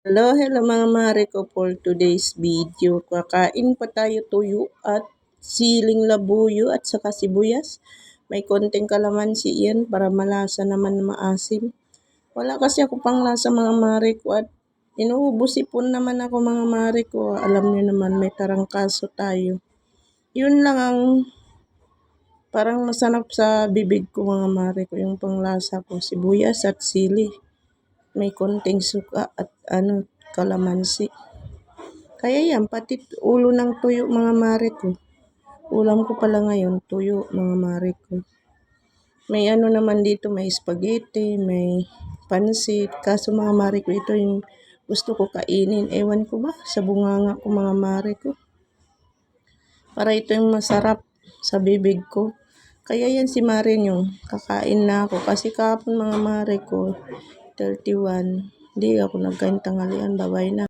Hello mga mare ko, for today's video. Kakain pa tayo tuyo at siling labuyo at saka sibuyas. May konting kalamansi yan para malasa naman na maasim. Wala kasi ako pang lasa mga mare ko at inuubos-ipon naman ako mga mare ko. Alam niyo naman may tarangkaso tayo. Yun lang ang parang masanap sa bibig ko mga mare ko. Yung panglasa ko, sibuyas at sili. May konting suka at kalamansi. Kaya yan, pati ulo ng tuyo mga mare ko. Ulam ko pala ngayon, tuyo mga mare ko. May naman dito, may spaghetti, may pansit. Kaso mga mare ko, ito yung gusto ko kainin. Ewan ko ba, sa bunganga ko mga mare ko. Para ito yung masarap sa bibig ko. Kaya yan si Mare yung kakain na ako. Kasi kahapon mga mare ko, 31. Hindi ako nagkain tanghalian. Babay na.